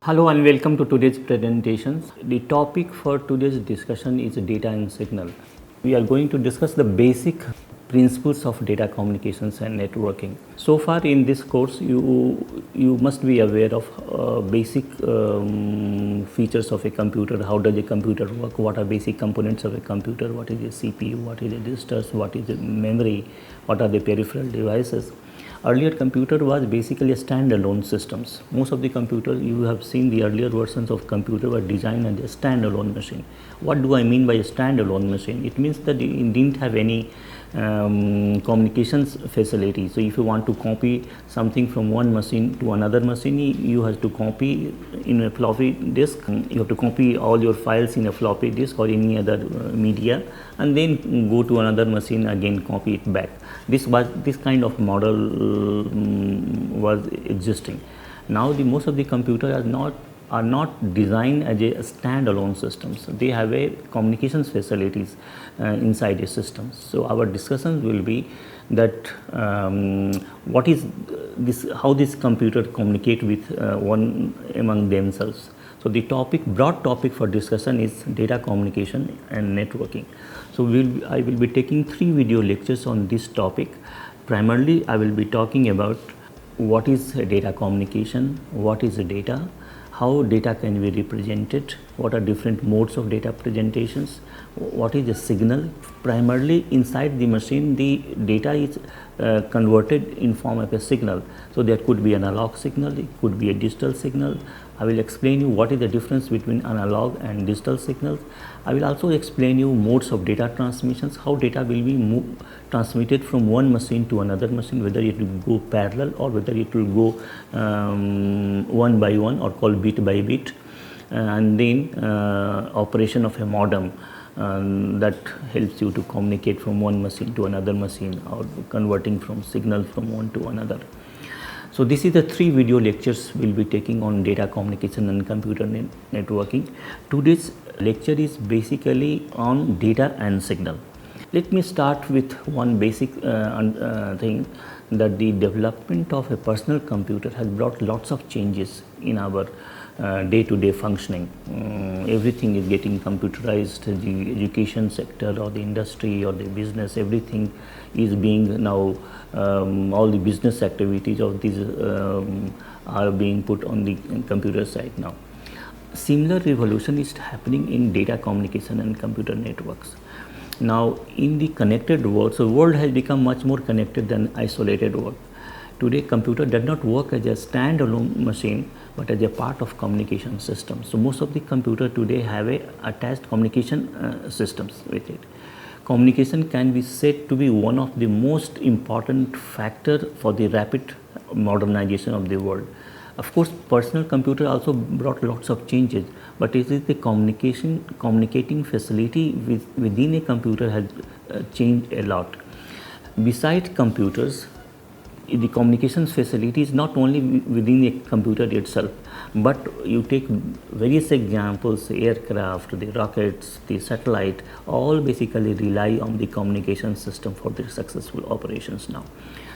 Hello and welcome to today's presentations. The topic for today's discussion is data and signal. We are going to discuss the basic principles of data communications and networking. So far in this course, you must be aware of basic features of a computer. How does a computer work? What are basic components of a computer? What is a CPU? What is a registers? What is a memory? What are the peripheral devices? Earlier computer was basically a standalone systems. Most of the computers you have seen, the earlier versions of computer were designed as a standalone machine. What do I mean by a standalone machine? It means that it didn't have any communications facility. So if you want to copy something from one machine to another machine, you have to copy in a floppy disk. You have to copy all your files in a floppy disk or any other media, and then go to another machine again, copy it back. This kind of model was existing. Now most of the computers are not designed as a standalone systems. They have a communications facilities inside a system. So our discussions will be that what is this, how this computer communicate with one among themselves. So the broad topic for discussion is data communication and networking. So I will be taking 3 video lectures on this topic. Primarily, I will be talking about what is data communication, what is data, how data can be represented, what are different modes of data presentations, what is a signal. Primarily inside the machine, the data is converted in form of a signal. So there could be an analog signal, it could be a digital signal. I will explain you what is the difference between analog and digital signals. I will also explain you modes of data transmissions, how data will be transmitted from one machine to another machine, whether it will go parallel or whether it will go one by one or called bit by bit, and then operation of a modem that helps you to communicate from one machine to another machine or converting from signal from one to another. So this is the 3 video lectures we'll be taking on data communication and computer networking. Today's lecture is basically on data and signal. Let me start with one basic thing, that the development of a personal computer has brought lots of changes in our day-to-day functioning. Everything is getting computerized. The education sector or the industry or the business, everything is being now, all the business activities of these are being put on the computer side now. Similar revolution is happening in data communication and computer networks. Now in the connected world, so world has become much more connected than isolated world. Today computer does not work as a standalone machine but as a part of communication system. So most of the computer today have a attached communication systems with it. Communication can be said to be one of the most important factor for the rapid modernization of the world. Of course, personal computer also brought lots of changes, but it is the communicating facility within a computer has changed a lot. Besides computers, the communications facility is not only within a computer itself, but you take various examples, aircraft, the rockets, the satellite, all basically rely on the communication system for their successful operations now.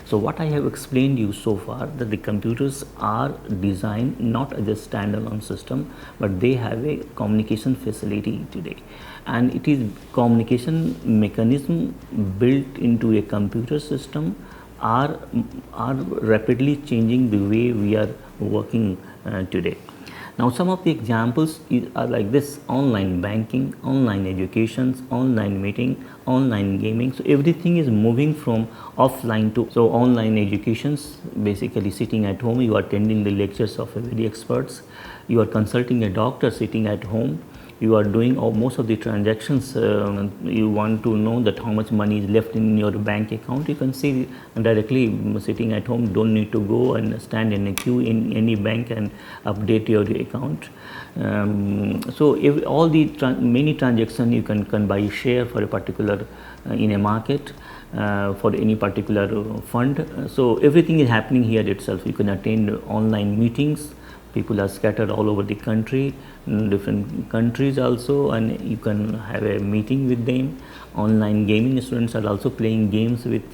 So what I have explained you so far, that the computers are designed not as a standalone system, but they have a communication facility today, and it is communication mechanism built into a computer system are rapidly changing the way we are working today. Now some of the examples are like this: online banking, online education, online meeting, online gaming. So everything is moving from offline to online educations. Basically sitting at home, you are attending the lectures of very experts, you are consulting a doctor sitting at home, you are doing most of the transactions. You want to know that how much money is left in your bank account, you can see directly sitting at home. Don't need to go and stand in a queue in any bank and update your account. So all the many transactions, you can buy share for a particular in a market, for any particular fund. So everything is happening here itself. You can attend online meetings. People are scattered all over the country, different countries also, and you can have a meeting with them. Online gaming, students are also playing games with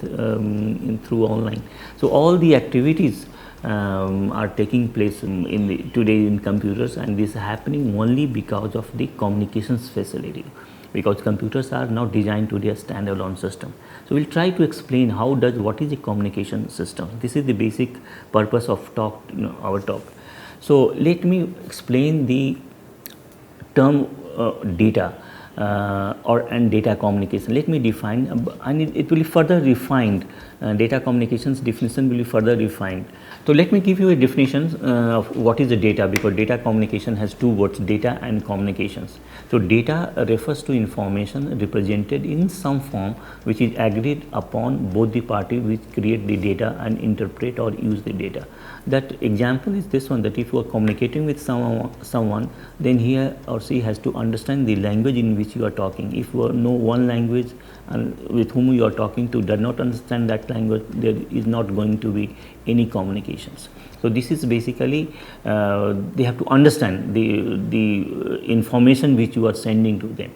through online. So all the activities are taking place today in computers, and this is happening only because of the communications facility, because computers are now designed to be a standalone system. So we'll try to explain what is a communication system. This is the basic purpose of our talk. So let me explain the term data and data communication. Let me define, and it will be further refined. Data communications definition will be further refined. So let me give you a definition of what is the data, because data communication has two words, data and communications. So data refers to information represented in some form which is agreed upon both the parties which create the data and interpret or use the data. That example is this one, that if you are communicating with someone, then he or she has to understand the language in which you are talking. If you know one language and with whom you are talking to does not understand that language, there is not going to be any communications. So this is basically they have to understand the information which you are sending to them.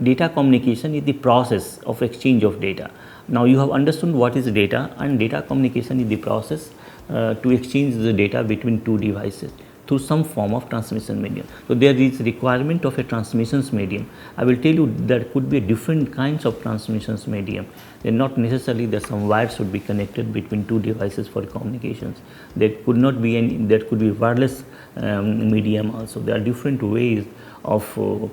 Data communication is the process of exchange of data. Now you have understood what is data, and data communication is the process to exchange the data between two devices through some form of transmission medium. So there is requirement of a transmissions medium. I will tell you there could be different kinds of transmissions medium. Then not necessarily that some wires should be connected between two devices for communications. There could not be any. There could be wireless medium also. There are different ways of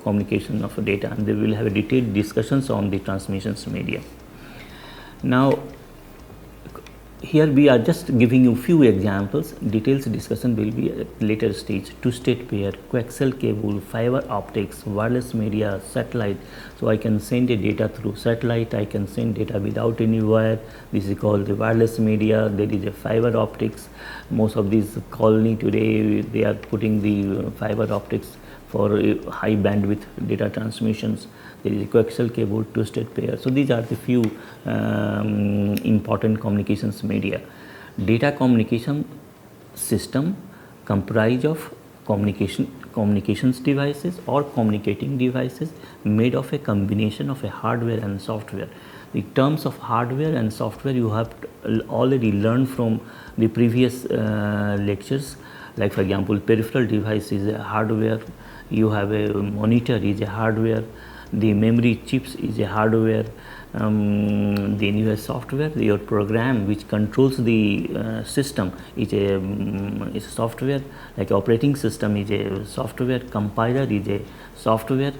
communication of data, and they will have a detailed discussions on the transmissions medium. Now here we are just giving you few examples. Details discussion will be at later stage. Two-state pair, coaxial cable, fiber optics, wireless media, satellite. So I can send a data through satellite, I can send data without any wire. This is called the wireless media. There is a fiber optics. Most of these colony today, they are putting the fiber optics for high bandwidth data transmissions. There is a coaxial cable, two-state pair. So these are the few important communications media. Data communication system comprise of communications devices or communicating devices made of a combination of a hardware and software. The terms of hardware and software you have already learned from the previous lectures. Like for example, peripheral device is a hardware. You have a monitor is a hardware. The memory chips is a hardware. Then you have software. Your program which controls the system is a software. Like operating system is a software. Compiler is a software.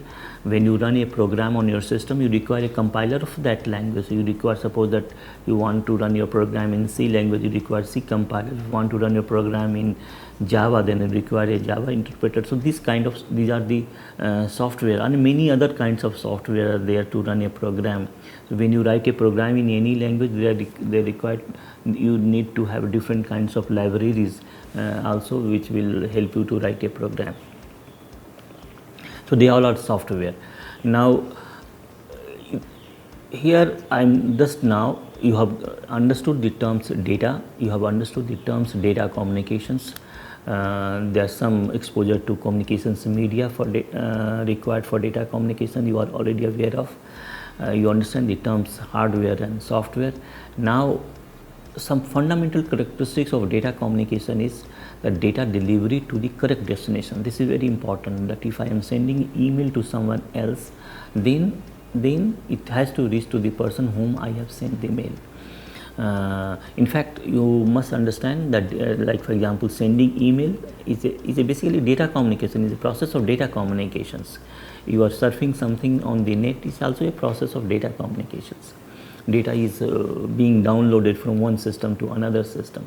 When you run a program on your system, you require a compiler of that language. So you require, suppose that you want to run your program in C language, you require C compiler. If you want to run your program in Java, then you require a Java interpreter. So these are the software, and many other kinds of software are there to run a program. So when you write a program in any language, you need to have different kinds of libraries also, which will help you to write a program. So they all are software. Now here you have understood the terms data, you have understood the terms data communications. There is some exposure to communications media required for data communication, you are already aware of. You understand the terms hardware and software. Now some fundamental characteristics of data communication is the data delivery to the correct destination. This is very important, that if I am sending email to someone else, then it has to reach to the person whom I have sent the mail. In fact, you must understand that like for example, sending email is basically data communication, is a process of data communications. You are surfing something on the net, is also a process of data communications. Data is being downloaded from one system to another system,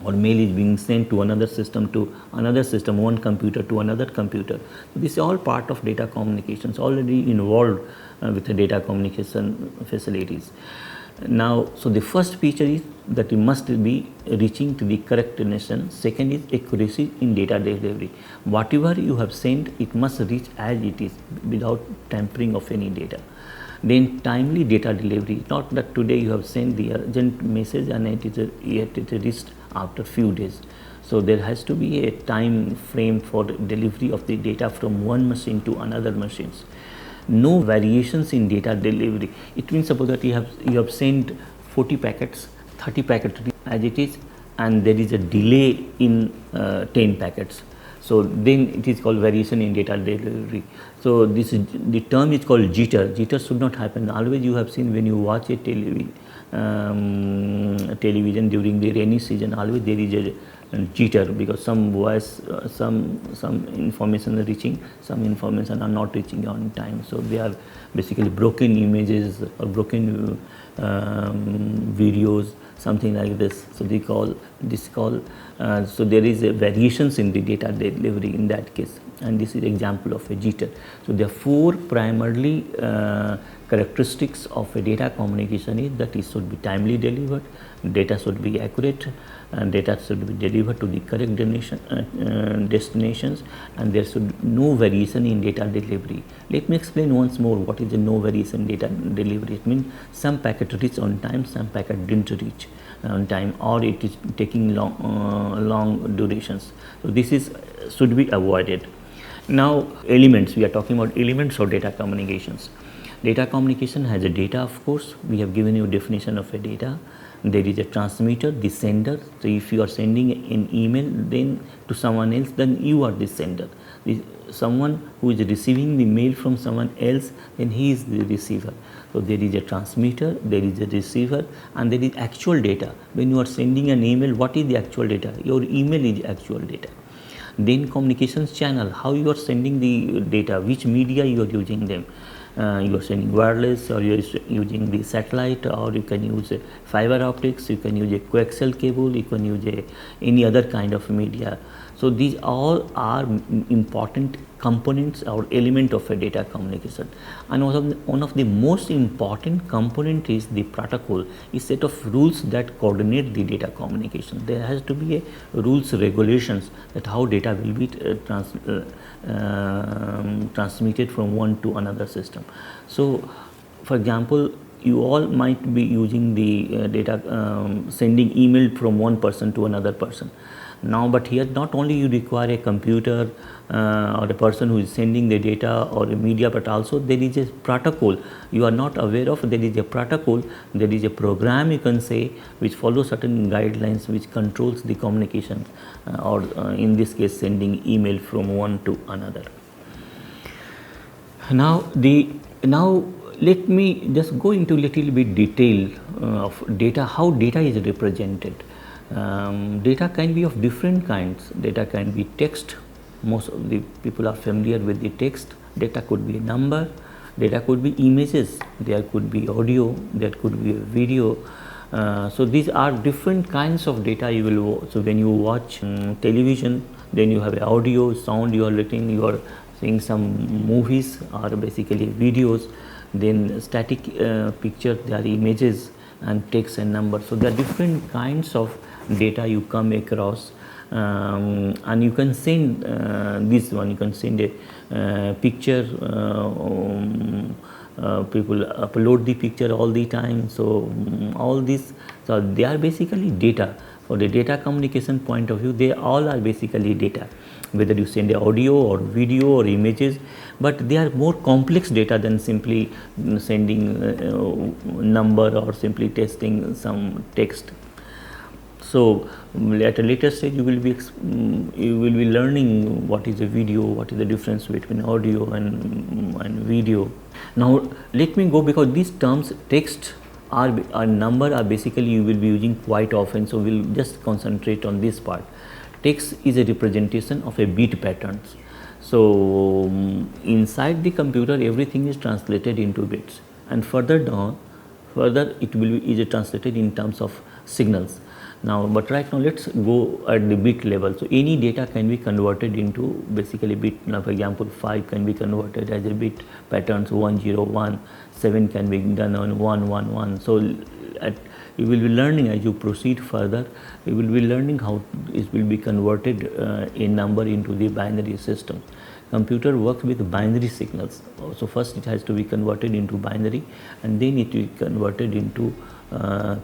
or mail is being sent to another system, one computer to another computer. So this is all part of data communications, already involved with the data communication facilities. Now, so the first feature is that you must be reaching to the correct destination. Second is accuracy in data delivery. Whatever you have sent, it must reach as it is without tampering of any data. Then timely data delivery, not that today you have sent the urgent message and it reached after few days. So there has to be a time frame for delivery of the data from one machine to another machines. No variations in data delivery. It means suppose that you have sent 40 packets, 30 packets as it is, and there is a delay in 10 packets. So then it is called variation in data delivery. So this is, the term is called jitter. Jitter should not happen. Always you have seen when you watch a television during the rainy season, always there is a jitter, because some voice, some information are reaching, some information are not reaching on time. So they are basically broken images or broken videos, something like this. So they call this call. So there is a variations in the data delivery in that case, and this is example of a jitter. So there are four primarily characteristics of a data communication is that it should be timely delivered, data should be accurate, and data should be delivered to the correct destinations, and there should be no variation in data delivery. Let me explain once more what is the no variation data delivery. It means some packet reach on time, some packet didn't reach on time, or it is taking long durations. So this is should be avoided. Now elements, we are talking about elements of data communications. Data communication has a data, of course. We have given you a definition of a data. There is a transmitter, the sender. So if you are sending an email then to someone else, then you are the sender. Someone who is receiving the mail from someone else, then he is the receiver. So there is a transmitter, there is a receiver, and there is actual data. When you are sending an email, what is the actual data? Your email is actual data. Then communications channel, how you are sending the data, which media you are using them. You are sending wireless, or you are using the satellite, or you can use fiber optics, you can use a coaxial cable, you can use any other kind of media. So these all are important components or element of a data communication. And one of the most important component is the protocol, a set of rules that coordinate the data communication. There has to be a rules, regulations that how data will be transmitted from one to another system. So for example, you all might be using the data sending email from one person to another person. Now, but here not only you require a computer or a person who is sending the data or a media, but also there is a protocol you are not aware of. There is a protocol, there is a program, you can say, which follows certain guidelines which controls the communication or in this case sending email from one to another. Now let me just go into little bit detail of data, how data is represented. Data can be of different kinds. Data can be text. Most of the people are familiar with the text. Data could be a number. Data could be images. There could be audio. There could be a video. So these are different kinds of data you will. So when you watch television, then you have audio, sound. You are seeing some movies or basically videos. Then static picture. There are images and text and numbers. So there are different kinds of data you come across, and you can send this one. You can send a picture. People upload the picture all the time. So all this, so they are basically data. For the data communication point of view, they all are basically data. Whether you send audio or video or images, but they are more complex data than simply sending number or simply testing some text. So at a later stage you will be learning what is a video, what is the difference between audio and video. Now let me go, because these terms text or number are basically you will be using quite often, so we'll just concentrate on this part. Text is a representation of a bit patterns. So inside the computer everything is translated into bits, and further it will be translated in terms of signals. Now, but right now let's go at the bit level. So any data can be converted into basically bit. Now for example 5 can be converted as a bit patterns, 1 0 1, 7 can be done on 1 1 1. So you will be learning as you proceed further, you will be learning how it will be converted a number into the binary system. Computer works with binary signals. So first it has to be converted into binary, and then it will be converted into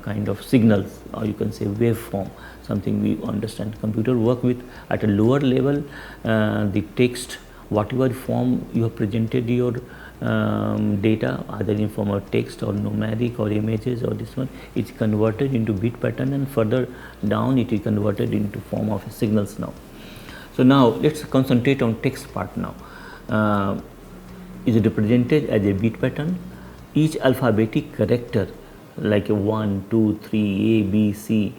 kind of signals, or you can say waveform, something we understand. Computer work with at a lower level the text, whatever form you have presented your data either in form of text or numeric or images, or this one is converted into bit pattern, and further down it is converted into form of signals now. So now let's concentrate on text part now. Is represented as a bit pattern. Each alphabetic character like a 1, 2, 3, A, B, C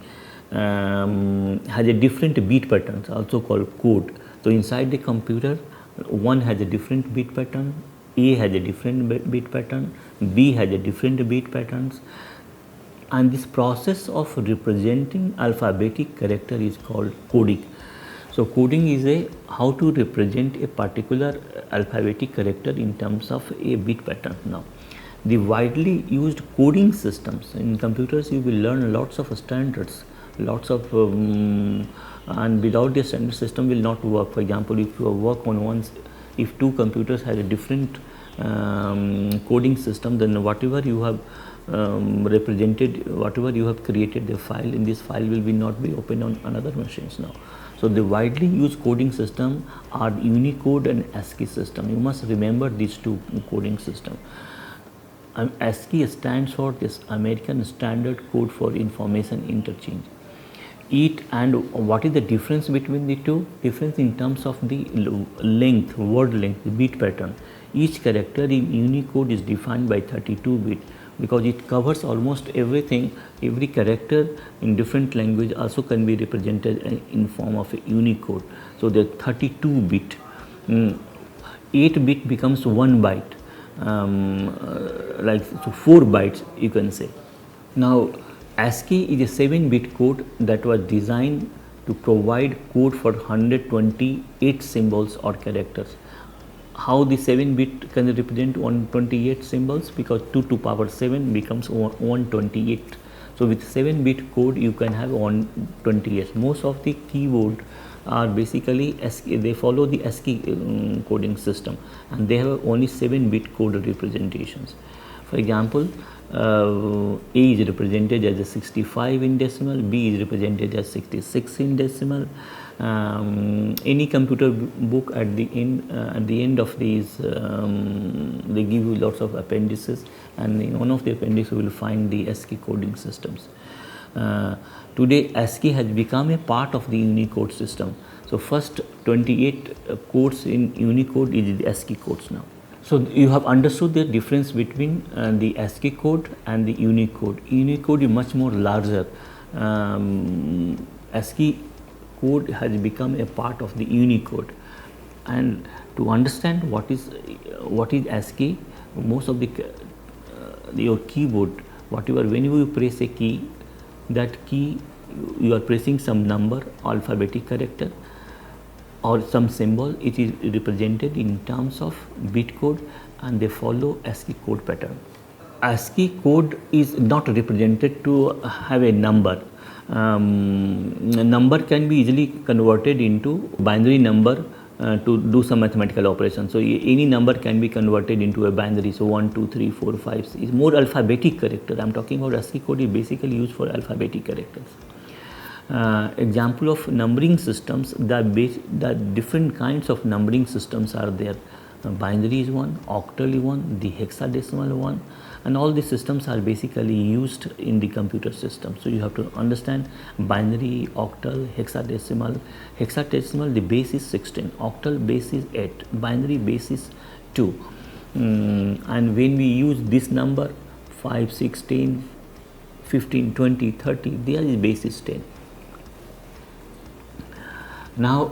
has a different bit patterns, also called code. So inside the computer, 1 has a different bit pattern, A has a different bit pattern, B has a different bit patterns, and this process of representing alphabetic character is called coding. So coding is a how to represent a particular alphabetic character in terms of a bit pattern. Now, the widely used coding systems in computers, you will learn lots of standards, lots of and without the standard system will not work. For example, if you work on one, if two computers have a different coding system, then whatever you have represented, whatever you have created the file, in this file will be not be open on another machines now. So the widely used coding system are Unicode and ASCII system. You must remember these two coding system. ASCII stands for this American Standard Code for Information Interchange. And what is the difference between the two? Difference in terms of the length, word length, bit pattern. Each character in Unicode is defined by 32 bit because it covers almost everything. Every character in different language also can be represented in form of a Unicode. So the 32 bit, 8 bit becomes 1 byte. Like so 4 bytes you can say. Now ASCII is a 7-bit code that was designed to provide code for 128 symbols or characters. How the 7-bit can represent 128 symbols? Because 2 to power 7 becomes 128. So with 7-bit code you can have 128. Most of the keyboard are basically ASCII, they follow the ASCII coding system, and they have only 7-bit code representations. For example, A is represented as a 65 in decimal, B is represented as 66 in decimal. Any computer book at the end of these, they give you lots of appendices, and in one of the appendices you will find the ASCII coding systems. Today ASCII has become a part of the Unicode system. So first 28 codes in Unicode is the ASCII codes now. So you have understood the difference between the ASCII code and the Unicode. Unicode is much more larger. ASCII code has become a part of the Unicode. And to understand what is ASCII, most of your keyboard, whatever, whenever you press a key, that key you are pressing some number, alphabetic character or some symbol. It is represented in terms of bit code, and they follow ASCII code pattern. ASCII code is not represented to have a number. A number can be easily converted into binary number to do some mathematical operation. So any number can be converted into a binary. So 1, 2, 3, 4, 5 is more alphabetic character. I am talking about ASCII code is basically used for alphabetic characters. Example of numbering systems, the different kinds of numbering systems are there. Binary is one, octal is one, the hexadecimal one, and all these systems are basically used in the computer system. So you have to understand binary, octal, hexadecimal. Hexadecimal, the base is 16, octal base is 8, binary base is 2. And when we use this number 5, 16, 15, 20, 30, their base is 10. Now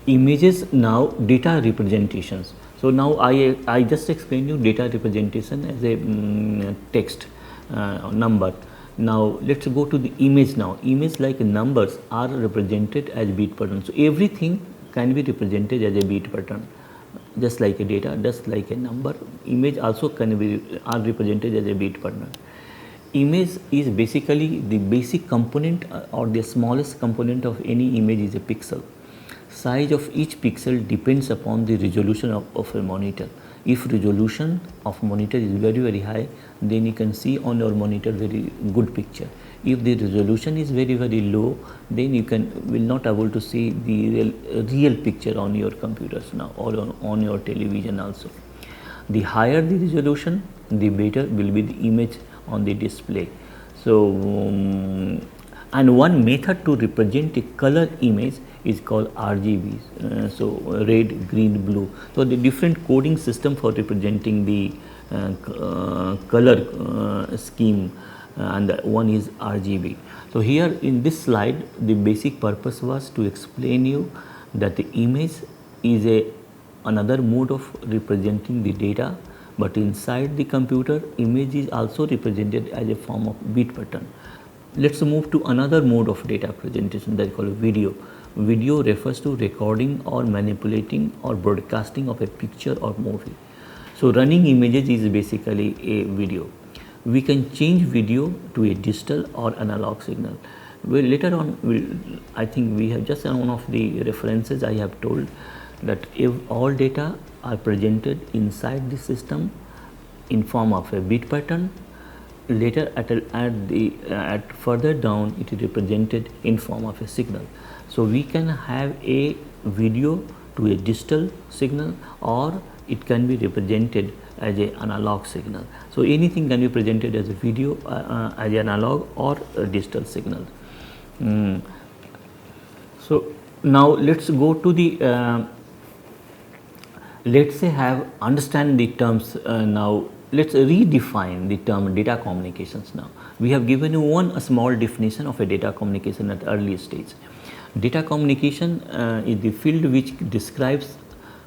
images, now data representations. So now I just explained you data representation as a text number. Now let's go to the image now. Image like numbers are represented as bit pattern. So everything can be represented as a bit pattern, just like a data, just like a number. Image also are represented as a bit pattern. Image is basically the basic component or the smallest component of any image is a pixel. Size of each pixel depends upon the resolution of a monitor. If resolution of monitor is very high, then you can see on your monitor very good picture. If the resolution is very low, then you will not able to see the real picture on your computers now or on your television also. The higher the resolution, the better will be the image on the display. So and one method to represent a color image is called RGB, so red, green, blue. So the different coding system for representing the color scheme, and one is RGB. So here in this slide, the basic purpose was to explain you that the image is another mode of representing the data, but inside the computer, image is also represented as a form of bit pattern. Let's move to another mode of data presentation, that is called video. Video refers to recording or manipulating or broadcasting of a picture or movie. So running images is basically a video. We can change video to a digital or analog signal. Well, later on, I think we have just one of the references I have told that if all data are presented inside the system in form of a bit pattern, later at further down it is represented in form of a signal. So we can have a video to a digital signal, or it can be represented as an analog signal. So anything can be presented as a video, as an analog or a digital signal. So now let's go to the let's say understand the terms now. Let's redefine the term data communications now. We have given you a small definition of a data communication at early stage. Data communication is the field which describes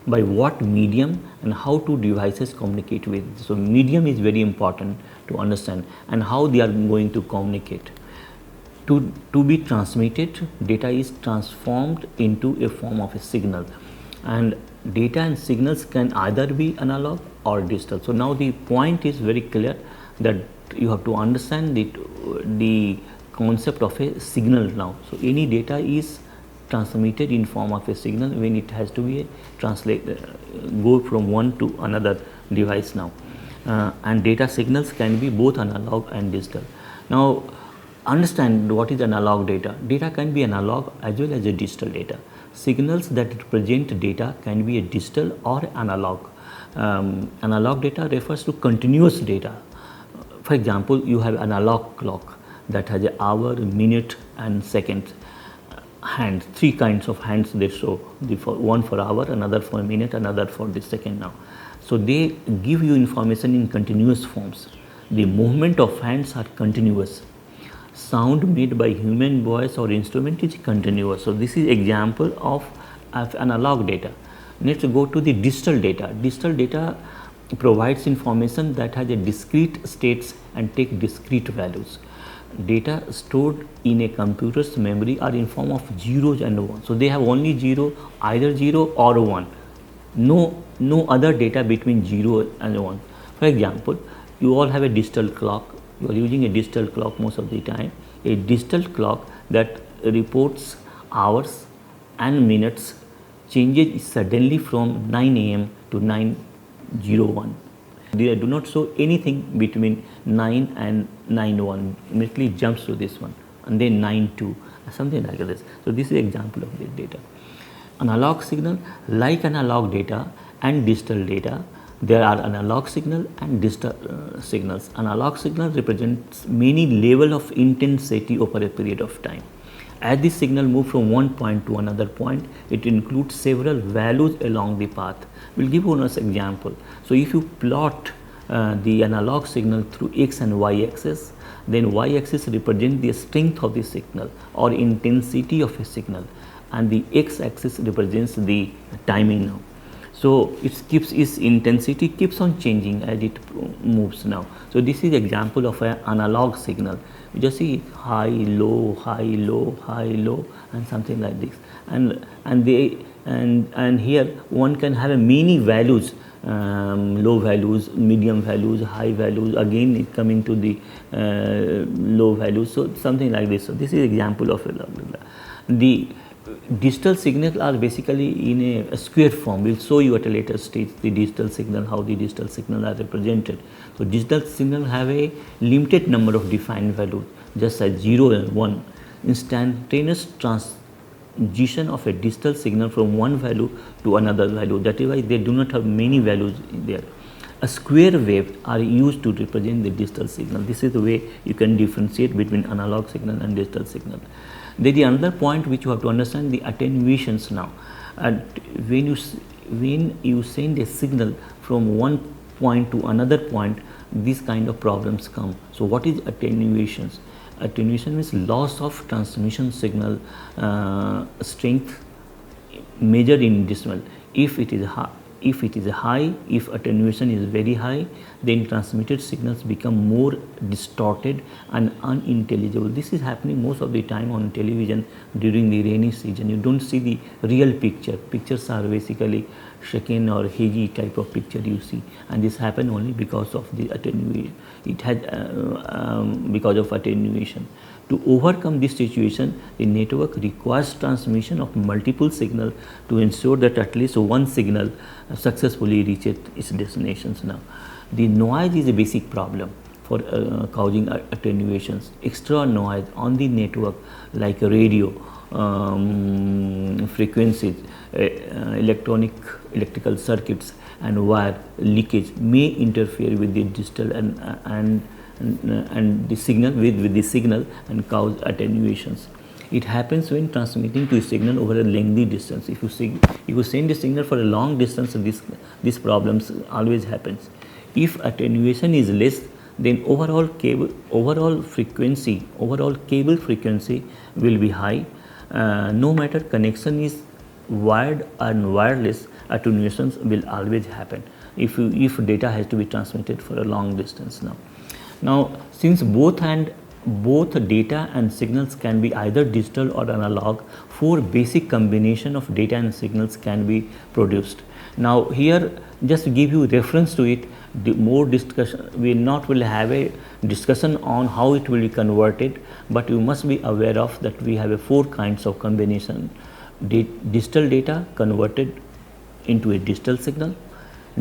by what medium and how two devices communicate with. So medium is very important to understand, and how they are going to communicate. To be transmitted, data is transformed into a form of a signal, and data and signals can either be analog or digital. So now the point is very clear that you have to understand the concept of a signal now. So any data is transmitted in form of a signal when it has to be go from one to another device now, and data signals can be both analog and digital. Now understand what is analog data. Data can be analog as well as a digital data. Signals that represent data can be a digital or analog. Analog data refers to continuous data. For example, you have analog clock that has an hour, minute and second. Hands, three kinds of hands they show, one for hour, another for a minute, another for the second now. So they give you information in continuous forms. The movement of hands are continuous. Sound made by human voice or instrument is continuous. So this is example of analog data. Let's go to the digital data. Digital data provides information that has a discrete states and take discrete values. Data stored in a computer's memory are in form of zeros and ones. So they have only zero, either 0 or 1. No other data between 0 and 1. For example, you all have a digital clock. You are using a digital clock most of the time. A digital clock that reports hours and minutes changes suddenly from 9 a.m. to 9:01. They do not show anything between 9 and 9:01. Immediately jumps to this one, and then 9:02, something like this. So this is example of the data. Analog signal, like analog data and digital data, there are analog signal and digital signals. Analog signal represents many level of intensity over a period of time. As the signal moves from one point to another point, it includes several values along the path. We'll give one example. So if you plot the analog signal through x and y axis, then y axis represents the strength of the signal or intensity of a signal, and the x axis represents the timing now. So it keeps its intensity keeps on changing as it moves now. So this is example of an analog signal. You just see high, low, high, low, high, low, and something like this. And here one can have a many values, low values, medium values, high values. Again, it coming to the low values. So something like this. So this is example of the digital signals are basically in a square form. We'll show you at a later stage the digital signal, how the digital signal are represented. So digital signal have a limited number of defined values, just as 0 and 1. Instantaneous transition of a digital signal from one value to another value. That is why they do not have many values there. a square wave are used to represent the digital signal. This is the way you can differentiate between analog signal and digital signal. There is another point which you have to understand, the attenuations now. And when you send a signal from one point to another point, these kind of problems come. So what is attenuations? Attenuation means loss of transmission signal strength measured in decimal. If it is high, if attenuation is very high, then transmitted signals become more distorted and unintelligible. This is happening most of the time on television during the rainy season. You don't see the real picture. Pictures are basically shaken or hazy type of picture you see, and this happen only because of the attenuation. It had because of attenuation. To overcome this situation, the network requires transmission of multiple signals to ensure that at least one signal successfully reaches its destinations. Now, the noise is a basic problem for causing attenuations. Extra noise on the network like radio frequencies, electrical circuits and wire leakage may interfere with the digital and the signal with the signal and cause attenuations. It happens when transmitting to a signal over a lengthy distance. If you send a signal for a long distance, these problems always happens. If attenuation is less, then overall cable frequency will be high. No matter connection is wired and wireless, attenuations will always happen if data has to be transmitted for a long distance. Now, since both data and signals can be either digital or analog, 4 basic combination of data and signals can be produced. Now, here just to give you reference to it, more discussion, we will have a discussion on how it will be converted, but you must be aware of that we have 4 kinds of combination. Digital data converted into a digital signal,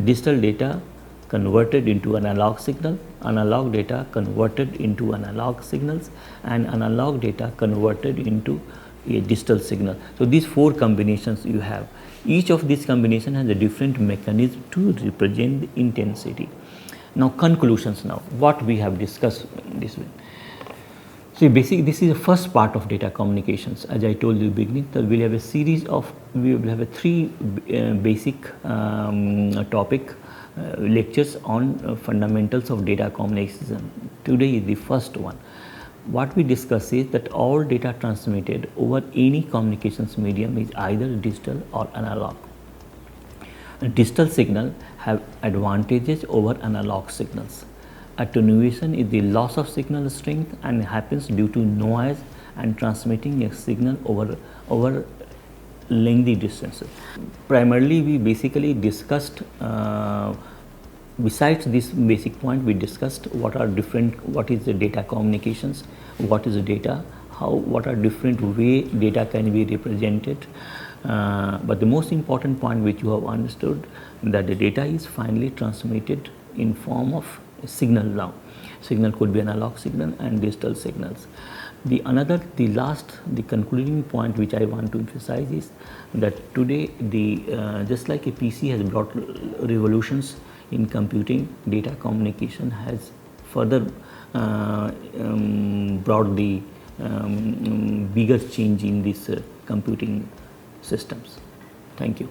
digital data converted into analog signal, analog data converted into analog signals, and analog data converted into a digital signal. So these 4 combinations you have. Each of these combination has a different mechanism to represent the intensity. Now conclusions. Now what we have discussed this way. So basically this is the first part of data communications. As I told you in the beginning, that we will have a 3 basic topic lectures on fundamentals of data communication. Today is the first one. What we discuss is that all data transmitted over any communications medium is either digital or analog. A digital signal have advantages over analog signals. Attenuation is the loss of signal strength and happens due to noise and transmitting a signal over lengthy distances. Primarily, we basically discussed, besides this basic point, we discussed what is the data communications, what is the data, what are different way data can be represented. But the most important point which you have understood, that the data is finally transmitted in form of a signal now. Signal could be analog signal and digital signals. The concluding point which I want to emphasize is that today just like a PC has brought revolutions in computing, data communication has further brought the bigger change in these computing systems. Thank you.